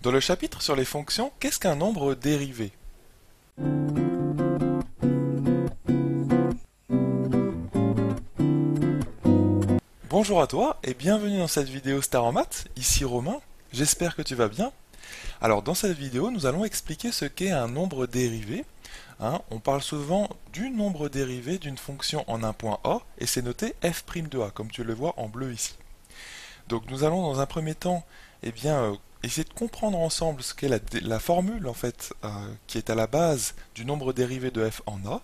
Dans le chapitre sur les fonctions, qu'est-ce qu'un nombre dérivé? Bonjour à toi et bienvenue dans cette vidéo Star en maths, ici Romain, j'espère que tu vas bien. Alors dans cette vidéo, nous allons expliquer ce qu'est un nombre dérivé. On parle souvent du nombre dérivé d'une fonction en un point A et c'est noté f' de A, comme tu le vois en bleu ici. Donc nous allons dans un premier temps essayer de comprendre ensemble ce qu'est la formule en fait qui est à la base du nombre dérivé de f en A.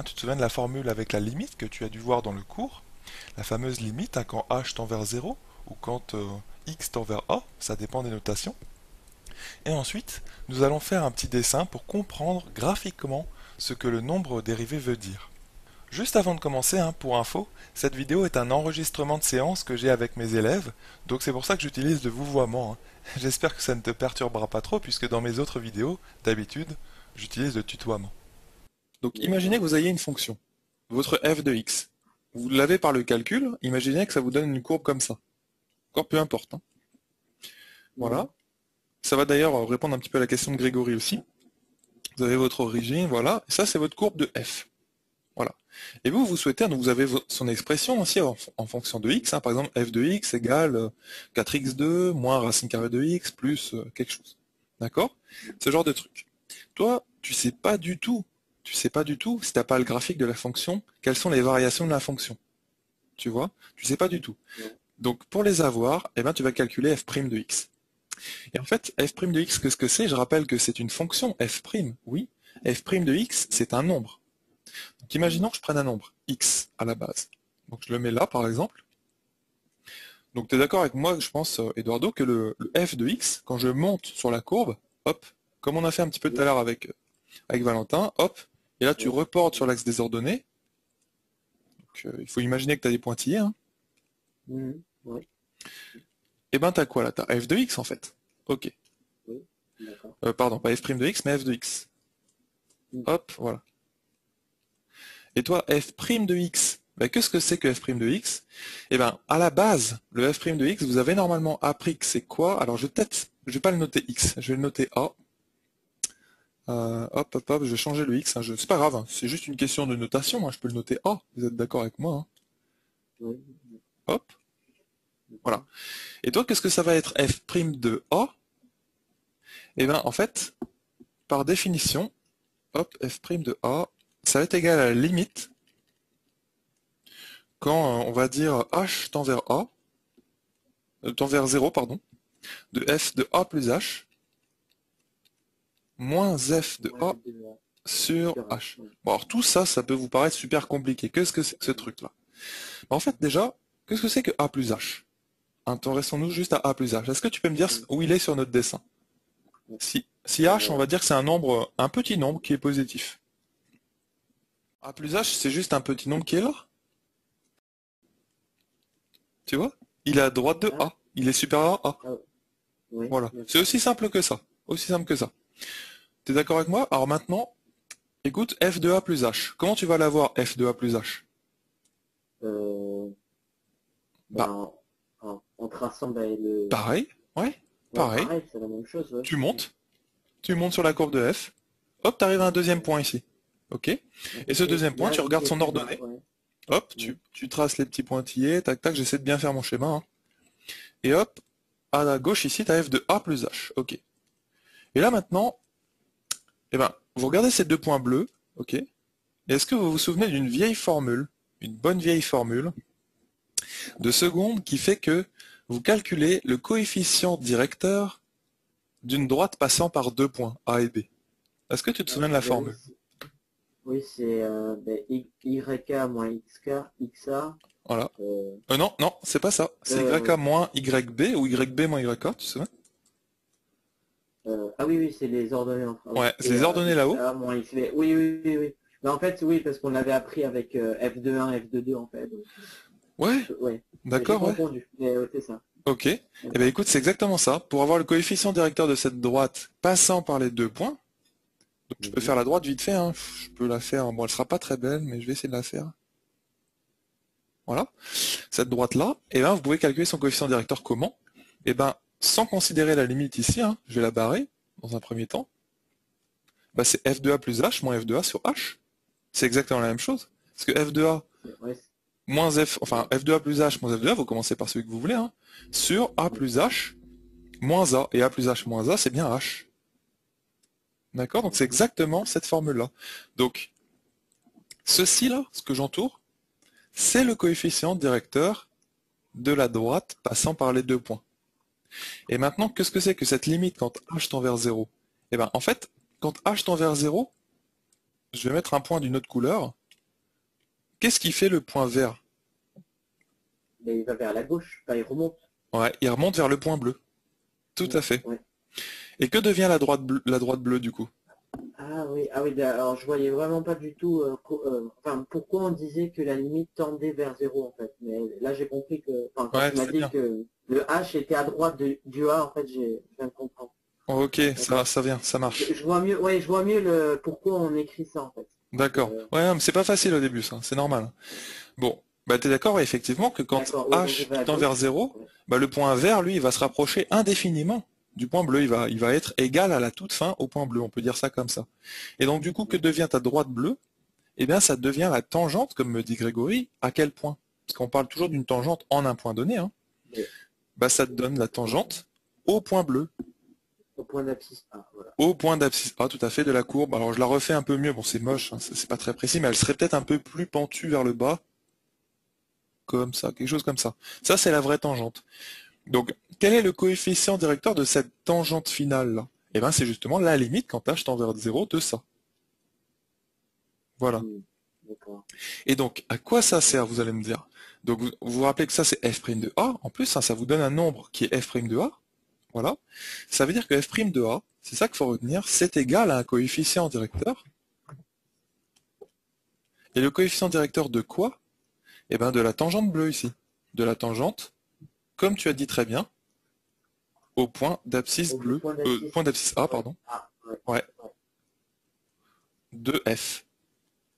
Tu te souviens de la formule avec la limite que tu as dû voir dans le cours, la fameuse limite quand h tend vers 0 ou quand x tend vers A, ça dépend des notations. Et ensuite, nous allons faire un petit dessin pour comprendre graphiquement ce que le nombre dérivé veut dire. Juste avant de commencer, pour info, cette vidéo est un enregistrement de séance que j'ai avec mes élèves, donc c'est pour ça que j'utilise le vouvoiement. J'espère que ça ne te perturbera pas trop, puisque dans mes autres vidéos, d'habitude, j'utilise le tutoiement. Donc imaginez que vous ayez une fonction, votre f de x. Vous l'avez par le calcul, imaginez que ça vous donne une courbe comme ça. Encore peu importe. Voilà. Ça va d'ailleurs répondre un petit peu à la question de Grégory aussi. Vous avez votre origine, voilà, et ça c'est votre courbe de f. Voilà. Et vous souhaitez, donc vous avez son expression aussi en fonction de x, par exemple f de x égale 4x2 moins racine carrée de x plus quelque chose. D'accord? Ce genre de truc. Toi, tu sais pas du tout, si tu n'as pas le graphique de la fonction, quelles sont les variations de la fonction. Tu vois? Tu sais pas du tout. Donc pour les avoir, tu vas calculer f' de x. Et en fait, f' de x, qu'est-ce que c'est? Je rappelle que c'est une fonction f', oui. f' de x, c'est un nombre. Donc imaginons que je prenne un nombre, x, à la base. Donc je le mets là, par exemple. Donc tu es d'accord avec moi, je pense, Eduardo, que le f de x, quand je monte sur la courbe, hop, comme on a fait un petit peu tout à l'heure avec Valentin, hop, et là tu reportes sur l'axe des ordonnées. Donc il faut imaginer que tu as des pointillés. Et ben tu as quoi là? Tu as f de x en fait. Ok. Pardon, pas f' de x, mais f de x. Hop, voilà. Et toi, f' de x, qu'est-ce que c'est que f' de x? Eh bien, à la base, le f' de x, vous avez normalement appris que c'est quoi? Alors, je vais pas le noter x, je vais le noter a. Hop, je vais changer le x, c'est pas grave, c'est juste une question de notation, je peux le noter a, vous êtes d'accord avec moi? Hop, voilà. Et toi, qu'est-ce que ça va être f' de a? Eh bien, en fait, par définition, hop, f' de a, ça va être égal à la limite quand on va dire h tend vers a, tend vers 0, pardon, de f de a plus h moins f de a sur h. Bon, alors tout ça, ça peut vous paraître super compliqué. Qu'est-ce que c'est que ce truc-là? En fait, déjà, qu'est-ce que c'est que a plus h? Intéressons-nous juste à a plus h. Est-ce que tu peux me dire où il est sur notre dessin? Si h, on va dire que c'est un nombre, un petit nombre qui est positif. A plus h, c'est juste un petit nombre qui est là. Tu vois? Il est à droite de a. Il est supérieur à a. Voilà. C'est aussi simple que ça. Aussi simple que ça. T'es d'accord avec moi? Alors maintenant, écoute, f de a plus h. Comment tu vas l'avoir, f de a plus h? Bah, En traçant le... pareil, ouais, pareil. pareil, c'est la même chose, Tu montes, tu montes sur la courbe de f. Hop, tu arrives à un deuxième point ici. Ok? Et ce deuxième point, tu regardes son ordonnée. Hop, tu traces les petits pointillés, tac tac, j'essaie de bien faire mon schéma. Et hop, à la gauche ici, tu as f de a plus h. Ok. Et là maintenant, vous regardez ces deux points bleus, ok? Et est-ce que vous vous souvenez d'une vieille formule, une bonne vieille formule, de seconde qui fait que vous calculez le coefficient directeur d'une droite passant par deux points, A et B. Est-ce que tu te souviens de la formule? Oui, c'est YK moins XK, XA. Voilà. Non, non, c'est pas ça. C'est YA moins YB ou YB moins YA, tu te souviens? Ah oui, oui, c'est les ordonnées Ouais, c'est les ordonnées là-haut. XA moins XB. Oui, oui, oui, oui. Mais en fait, oui, parce qu'on l'avait appris avec F21, F22 en fait. Donc, Ouais, ouais, j'ai d'accord, ouais. confondu. Mais c'est ça. Ok. Eh bien écoute, c'est exactement ça. Pour avoir le coefficient directeur de cette droite passant par les deux points, donc je peux faire la droite vite fait, je peux la faire, bon elle sera pas très belle, mais je vais essayer de la faire. Voilà. Cette droite-là, vous pouvez calculer son coefficient directeur comment? sans considérer la limite ici, hein, je vais la barrer dans un premier temps, bah c'est f de a plus h moins f de a sur h. C'est exactement la même chose. Parce que f de a Ouais, moins f, enfin f de a plus h moins f de a, vous commencez par celui que vous voulez, hein, sur a plus h moins a. Et a plus h moins a, c'est bien h. D'accord? Donc c'est exactement cette formule-là. Donc, ceci-là, ce que j'entoure, c'est le coefficient directeur de la droite passant par les deux points. Et maintenant, qu'est-ce que c'est que cette limite quand h tend vers 0? Eh bien, en fait, quand h tend vers 0, je vais mettre un point d'une autre couleur. Qu'est-ce qui fait le point vert? mais il va vers la gauche, enfin, il remonte. Ouais, il remonte vers le point bleu. Tout à fait. Ouais. Et que devient la droite bleue du coup? Ah oui, alors je voyais vraiment pas du tout enfin, pourquoi on disait que la limite tendait vers 0 en fait. Mais là j'ai compris que, enfin, quand Ouais, tu m'as c'est dit bien. que le H était à droite du A, en fait, je viens de comprendre. Ok, D'accord. ça vient, ça marche. Je vois mieux, ouais, je vois mieux le pourquoi on écrit ça en fait. Donc, D'accord. Ouais, non, mais c'est pas facile au début, ça, c'est normal. Bon, bah t'es d'accord, ouais, effectivement, que quand d'accord, oui, donc je h vais à tend vers gauche. 0, Ouais. bah le point vert, lui, il va se rapprocher indéfiniment du point bleu. Il va être égal à la toute fin au point bleu, on peut dire ça comme ça. Et donc du coup, que devient ta droite bleue? Eh bien, ça devient la tangente, comme me dit Grégory, à quel point? Parce qu'on parle toujours d'une tangente en un point donné, hein. Mais, Bah ça te donne la tangente au point bleu, au point d'abscisse A, voilà. au point d'abscisse A, tout à fait, de la courbe. Alors je la refais un peu mieux, bon c'est moche, hein, c'est pas très précis, mais elle serait peut-être un peu plus pentue vers le bas, comme ça, quelque chose comme ça. Ça, c'est la vraie tangente. Donc, quel est le coefficient directeur de cette tangente finale-là? Eh bien, c'est justement la limite quand h tend vers 0 de ça. Voilà. D'accord. Et donc, à quoi ça sert, vous allez me dire? Donc, vous vous rappelez que ça, c'est f' de a. En plus, hein, ça vous donne un nombre qui est f' de a. Voilà. Ça veut dire que f' de a, c'est ça qu'il faut retenir, c'est égal à un coefficient directeur. Et le coefficient directeur de quoi? Eh bien, de la tangente bleue ici. De la tangente, comme tu as dit très bien, au point d'abscisse Au bleu, point d'abscisse. point d'abscisse A, Ouais. pardon, Ah, ouais. ouais, Ouais. de f.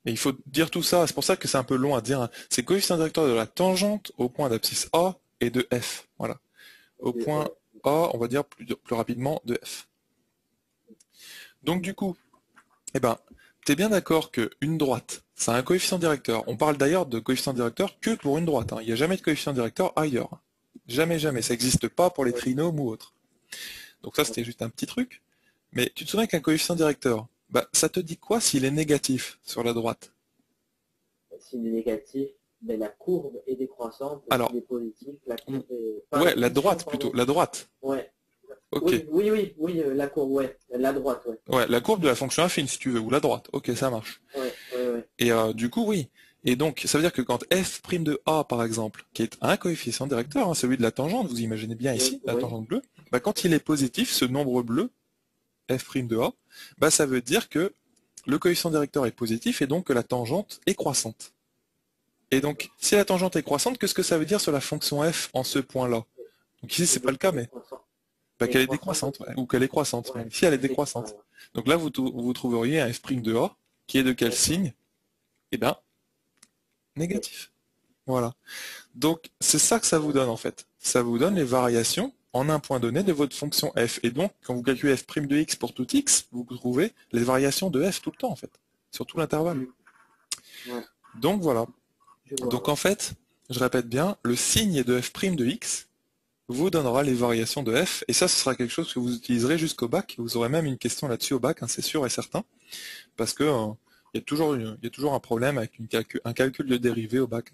Et il faut dire tout ça, c'est pour ça que c'est un peu long à dire, hein. C'est coefficient directeur de la tangente au point d'abscisse A et de f. Voilà. Au point Ouais. A, on va dire plus rapidement de f. Donc du coup, eh ben, t'es bien d'accord qu'une droite, ça a un coefficient directeur. On parle d'ailleurs de coefficient directeur que pour une droite, hein. Il n'y a jamais de coefficient directeur ailleurs. Jamais, jamais. Ça n'existe pas pour les Ouais. trinômes ou autres. Donc ça, c'était juste un petit truc. Mais tu te souviens qu'un coefficient directeur, bah, ça te dit quoi s'il est négatif sur la droite? S'il est négatif, ben, la courbe est décroissante. Alors, S'il est positif, la courbe est... Enfin, ouais, la la fonction, droite plutôt, pardon. la droite. Ouais. Ok. Oui, la courbe, ouais. La droite, ouais. Ouais, la courbe de la fonction affine, si tu veux, ou la droite. Ok, ça marche. Ouais. Et du coup, oui. Et donc, ça veut dire que quand f' de a, par exemple, qui est un coefficient directeur, hein, celui de la tangente, vous imaginez bien Oui, ici, la oui. tangente bleue, bah, quand il est positif, ce nombre bleu, f' de a, bah, ça veut dire que le coefficient directeur est positif et donc que la tangente est croissante. Et donc, si la tangente est croissante, qu'est-ce que ça veut dire sur la fonction f en ce point-là? Donc ici, c'est pas le cas, mais bah, Elle est qu'elle est croissante décroissante, aussi. ouais, ou qu'elle est croissante. Ouais. Mais ici, elle est Voilà. décroissante. Donc là, vous trouveriez un f' de a qui est de quel D'accord. signe? Eh bien, Oui. négatif. Voilà. Donc, c'est ça que ça vous donne en fait. Ça vous donne les variations en un point donné de votre fonction f. Et donc, quand vous calculez f' de x pour tout x, vous trouvez les variations de f tout le temps en fait, sur tout l'intervalle. Ouais. Donc voilà. Je vois, Donc ouais. en fait, je répète bien, le signe de f' de x vous donnera les variations de f, et ça, ce sera quelque chose que vous utiliserez jusqu'au bac. Vous aurez même une question là-dessus au bac, hein, c'est sûr et certain, parce que il y a toujours un problème avec un calcul de dérivée au bac.